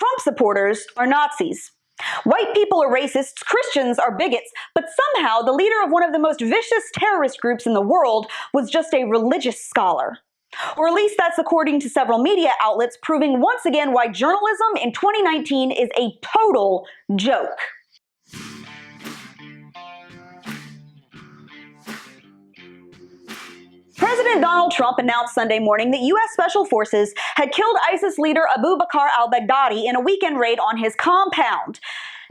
Trump supporters are Nazis. White people are racists, Christians are bigots, but somehow the leader of one of the most vicious terrorist groups in the world was just a religious scholar. Or at least that's according to several media outlets, proving once again why journalism in 2019 is a total joke. President Donald Trump announced Sunday morning that U.S. Special Forces had killed ISIS leader Abu Bakr al-Baghdadi in a weekend raid on his compound.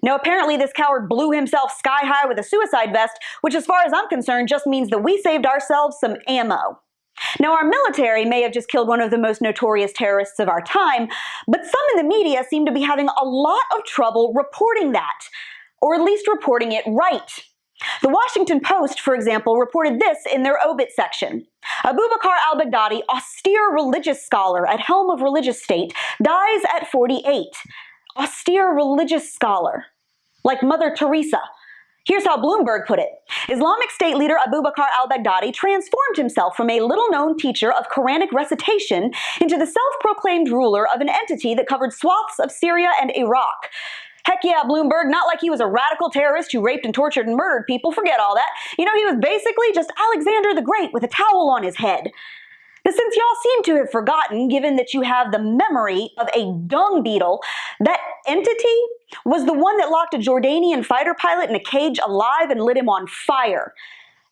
Now, apparently this coward blew himself sky high with a suicide vest, which as far as I'm concerned just means that we saved ourselves some ammo. Now, our military may have just killed one of the most notorious terrorists of our time, but some in the media seem to be having a lot of trouble reporting that, or at least reporting it right. The Washington Post, for example, reported this in their obit section. Abu Bakr al-Baghdadi, austere religious scholar at helm of religious state, dies at 48. Austere religious scholar. Like Mother Teresa. Here's how Bloomberg put it. Islamic State leader Abu Bakr al-Baghdadi transformed himself from a little-known teacher of Quranic recitation into the self-proclaimed ruler of an entity that covered swaths of Syria and Iraq. Heck yeah, Bloomberg, not like he was a radical terrorist who raped and tortured and murdered people. Forget all that. You know, he was basically just Alexander the Great with a towel on his head. Now, since y'all seem to have forgotten, given that you have the memory of a dung beetle, that entity was the one that locked a Jordanian fighter pilot in a cage alive and lit him on fire.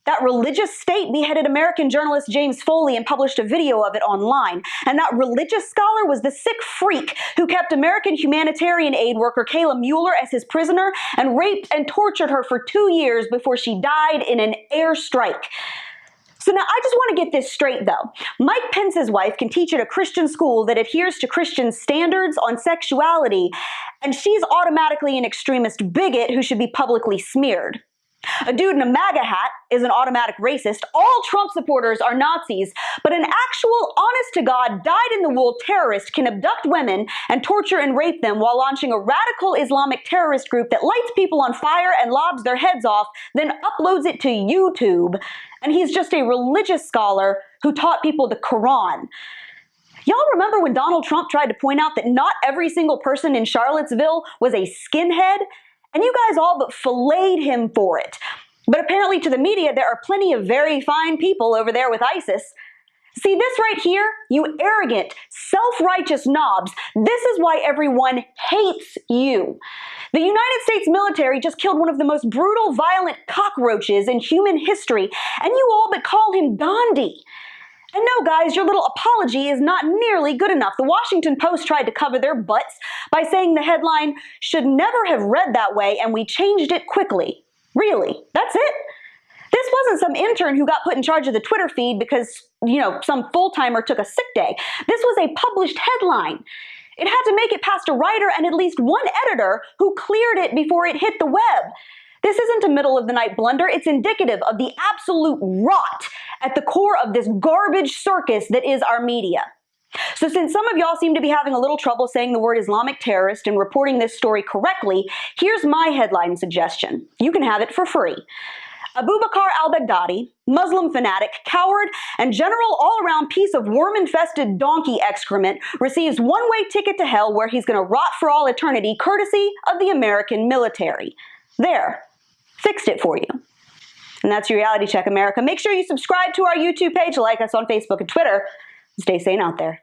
That religious state beheaded American journalist James Foley and published a video of it online. And that religious scholar was the sick freak who kept American humanitarian aid worker Kayla Mueller as his prisoner and raped and tortured her for 2 years before she died in an airstrike. So now I just want to get this straight though. Mike Pence's wife can teach at a Christian school that adheres to Christian standards on sexuality, and she's automatically an extremist bigot who should be publicly smeared. A dude in a MAGA hat is an automatic racist. All Trump supporters are Nazis, but an actual, honest-to-God, dyed-in-the-wool terrorist can abduct women and torture and rape them while launching a radical Islamic terrorist group that lights people on fire and lobs their heads off, then uploads it to YouTube. And he's just a religious scholar who taught people the Quran. Y'all remember when Donald Trump tried to point out that not every single person in Charlottesville was a skinhead? And you guys all but filleted him for it. But apparently to the media, there are plenty of very fine people over there with ISIS. See this right here? You arrogant, self-righteous knobs. This is why everyone hates you. The United States military just killed one of the most brutal, violent cockroaches in human history, and you all but call him Gandhi. And no, guys, your little apology is not nearly good enough. The Washington Post tried to cover their butts by saying the headline should never have read that way, and we changed it quickly. Really? That's it? This wasn't some intern who got put in charge of the Twitter feed because, some full-timer took a sick day. This was a published headline. It had to make it past a writer and at least one editor who cleared it before it hit the web. This isn't a middle-of-the-night blunder. It's indicative of the absolute rot at the core of this garbage circus that is our media. So since some of y'all seem to be having a little trouble saying the word Islamic terrorist and reporting this story correctly, here's my headline suggestion. You can have it for free. Abu Bakr al-Baghdadi, Muslim fanatic, coward, and general all-around piece of worm-infested donkey excrement, receives one-way ticket to hell where he's going to rot for all eternity, courtesy of the American military. There. Fixed it for you. And that's your Reality Check, America. Make sure you subscribe to our YouTube page, like us on Facebook and Twitter, and stay sane out there.